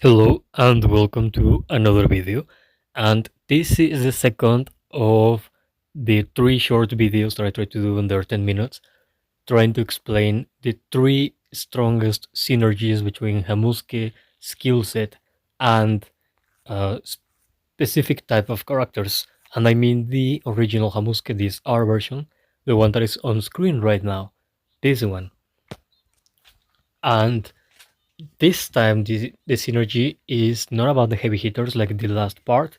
Hello and welcome to another video, and this is the second of the three short videos that I try to do under 10 minutes, trying to explain the three strongest synergies between Hamusuke skill set and specific type of characters. And I mean the original Hamusuke, this R version, the one that is on screen right now, this one. And this time, the synergy is not about the heavy hitters like the last part,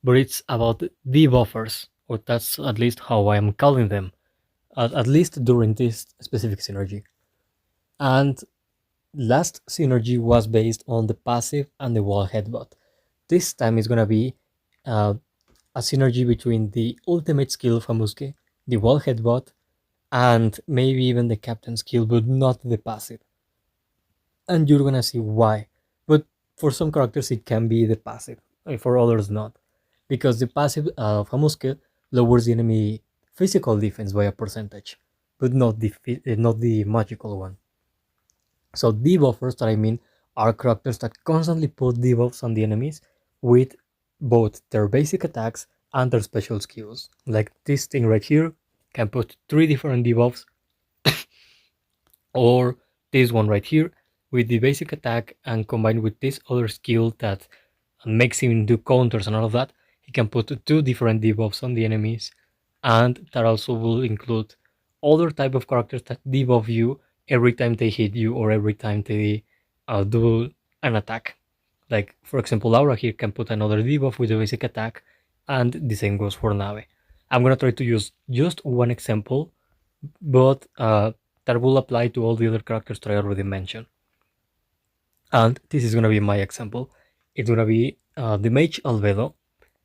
but it's about debuffers, or that's at least how I am calling them, at least during this specific synergy. And last synergy was based on the passive and the wall headbutt. This time is gonna be uh, a synergy between the ultimate skill of Hamusuke, the wall headbutt, and maybe even the captain skill, but not the passive. And you're gonna see why. But for some characters, it can be the passive, for others, not. Because the passive of Hamusuke lowers the enemy physical defense by a percentage, but not the magical one. So debuffers that I mean are characters that constantly put debuffs on the enemies with both their basic attacks and their special skills. Like this thing right here can put 3 different debuffs, or this one right here with the basic attack and combined with this other skill that makes him do counters and all of that, he can put 2 different debuffs on the enemies, and that also will include other type of characters that debuff you every time they hit you or every time they do an attack. Like for example, Laura here can put another debuff with the basic attack, and the same goes for Nave. I'm gonna try to use just one example, but that will apply to all the other characters that I already mentioned. And this is gonna be my example. It's gonna be the mage Albedo.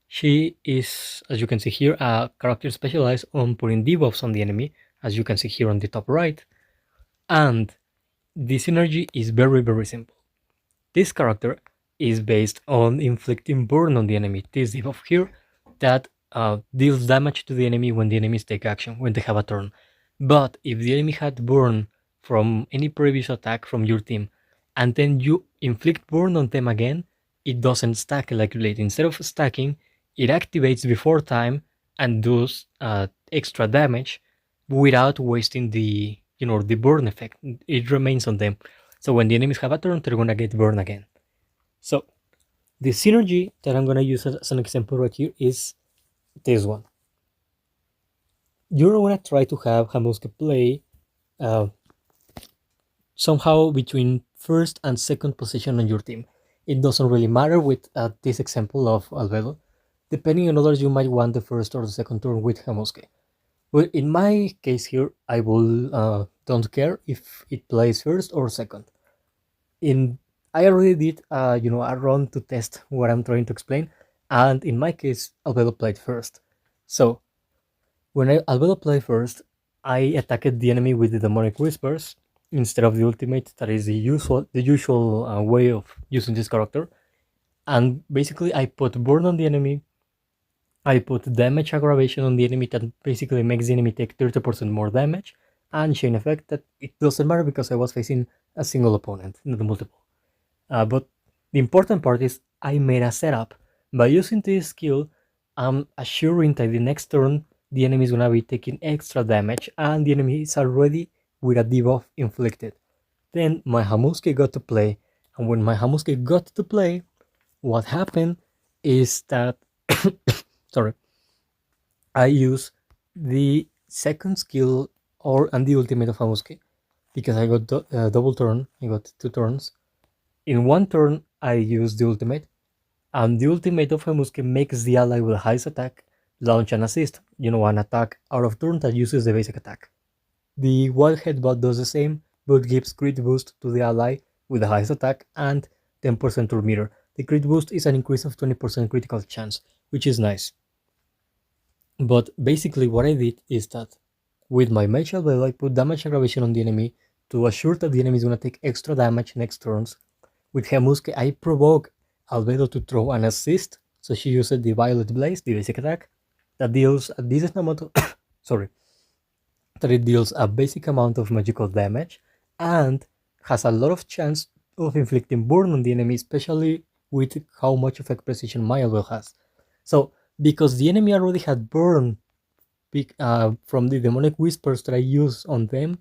She is, as you can see here, a character specialized on putting debuffs on the enemy, as you can see here on the top right. And the synergy is very simple. This character is based on inflicting burn on the enemy. This debuff here that deals damage to the enemy when the enemies take action, when they have a turn. But if the enemy had burn from any previous attack from your team, and then you inflict burn on them again, it doesn't stack like Blade. Instead of stacking, it activates before time and does extra damage without wasting the burn effect. It remains on them. So when the enemies have a turn, they're gonna get burned again. So the synergy that I'm gonna use as an example right here is this one. You're gonna try to have Hamusuke play uh, somehow between first and second position on your team. It doesn't really matter with this example of Albedo. Depending on others, you might want the first or the second turn with Hamusuke. But in my case here, I will don't care if it plays first or second. I already did a run to test what I'm trying to explain, and in my case, Albedo played first. So when Albedo played first, I attacked the enemy with the demonic whispers instead of the ultimate. That is the usual way of using this character. And basically, I put burn on the enemy. I put damage aggravation on the enemy that basically makes the enemy take 30% more damage, and chain effect that it doesn't matter because I was facing a single opponent, not multiple. But the important part is I made a setup. By using this skill, I'm assuring that the next turn the enemy is gonna be taking extra damage and the enemy is already with a debuff inflicted. Then my Hamusuke got to play, and when my Hamusuke got to play, what happened is that sorry, I use the second skill and the ultimate of Hamusuke because I got double turn. I got 2 turns. In one turn, I use the ultimate, and the ultimate of Hamusuke makes the ally with the highest attack launch an assist, an attack out of turn that uses the basic attack. The wild headbutt does the same, but gives crit boost to the ally with the highest attack and 10% turn meter. The crit boost is an increase of 20% critical chance, which is nice. But basically what I did is that with my mage Albedo, I put damage aggravation on the enemy to assure that the enemy is going to take extra damage next turns. With Hamusuke, I provoke Albedo to throw an assist, so she used the Violet Blaze, the basic attack, that deals a decent amount of sorry, that it deals a basic amount of magical damage and has a lot of chance of inflicting burn on the enemy, especially with how much effect precision my Albedo has. So because the enemy already had burn from the demonic whispers that I use on them,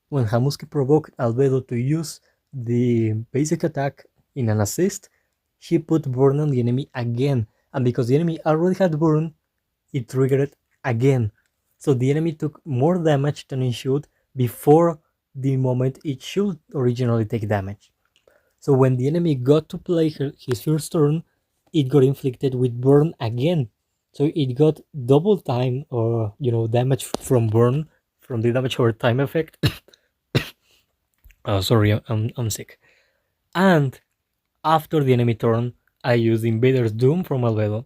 when Hamusuke provoked Albedo to use the basic attack in an assist, she put burn on the enemy again, and because the enemy already had burn, it triggered again. So the enemy took more damage than it should before the moment it should originally take damage. So when the enemy got to play his first turn, it got inflicted with burn again. So it got double time or damage from burn from the damage over time effect. Oh, sorry, I'm sick. And after the enemy turn, I used Invader's Doom from Albedo.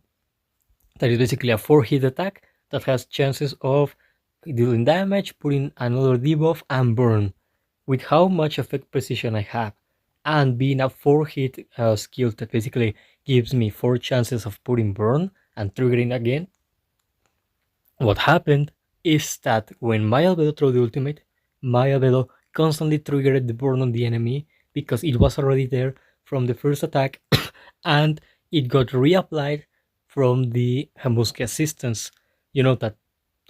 That is basically a 4-hit attack that has chances of dealing damage, putting another debuff, and burn. With how much effect precision I have, and being a 4-hit skill that basically gives me 4 chances of putting burn and triggering again, what happened is that when my Albedo threw the ultimate, my Albedo constantly triggered the burn on the enemy because it was already there from the first attack and it got reapplied from the Hamusuke assistance, that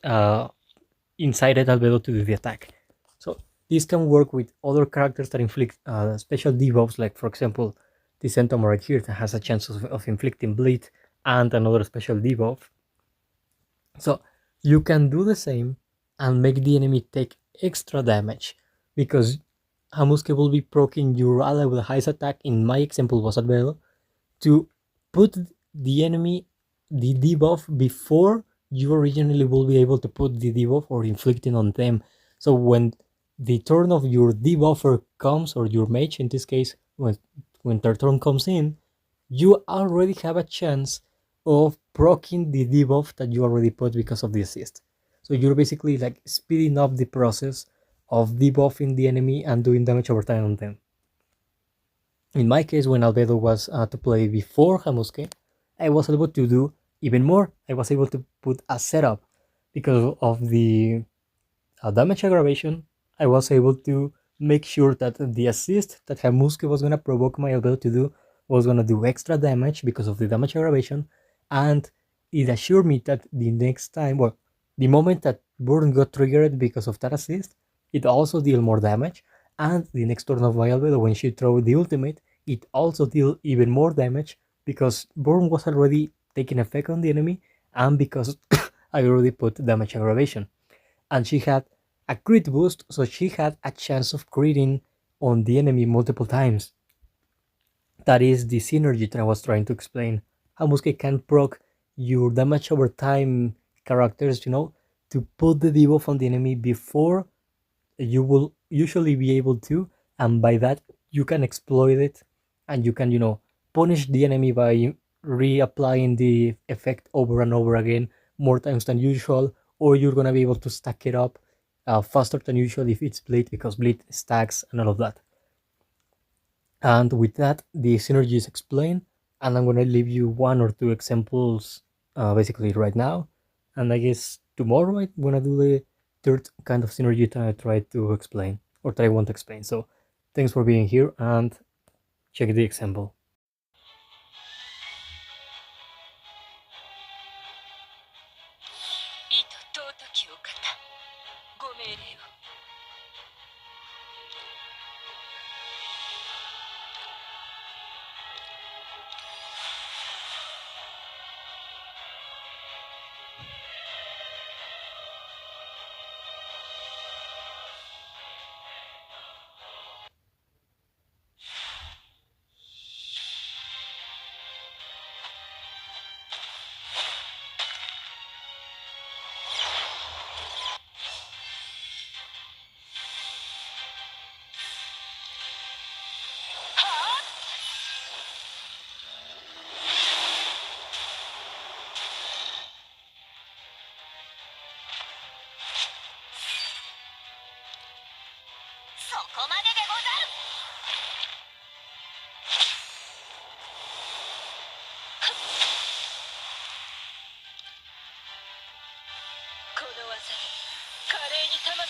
uh, incited Albedo to do the attack. So this can work with other characters that inflict special debuffs, like for example, the Centom right here that has a chance of inflicting bleed and another special debuff. So you can do the same and make the enemy take extra damage because Hamusuke will be proccing your ally with the highest attack, in my example was Albedo, to put the enemy the debuff before you originally will be able to put the debuff or inflicting on them. So when the turn of your debuffer comes, or your mage in this case, when their turn comes in, you already have a chance of proccing the debuff that you already put because of the assist. So you're basically like speeding up the process of debuffing the enemy and doing damage over time on them. In my case, when Albedo was to play before Hamusuke, I was able to do even more. I was able to put a setup because of the damage aggravation. I was able to make sure that the assist that Hamusuke was going to provoke my Albedo to do was going to do extra damage because of the damage aggravation, and it assured me that the next time, well, the moment that Burn got triggered because of that assist, it also deal more damage, and the next turn of my Albedo, when she threw the ultimate, it also deal even more damage because Burn was already taking effect on the enemy, and because I already put damage aggravation. And she had a crit boost, so she had a chance of critting on the enemy multiple times. That is the synergy that I was trying to explain. Hamusuke can proc your damage over time characters, to put the debuff on the enemy before you will usually be able to, and by that you can exploit it, and you can, punish the enemy by reapplying the effect over and over again more times than usual, or you're gonna be able to stack it up faster than usual if it's bleed, because bleed stacks and all of that. And with that, the synergy is explained, and I'm gonna leave you one or two examples basically right now, and I guess tomorrow I'm gonna do the third kind of synergy that I tried to explain, or that I want to explain. So thanks for being here, and check the example.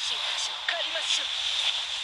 進化しよう。狩りましょう。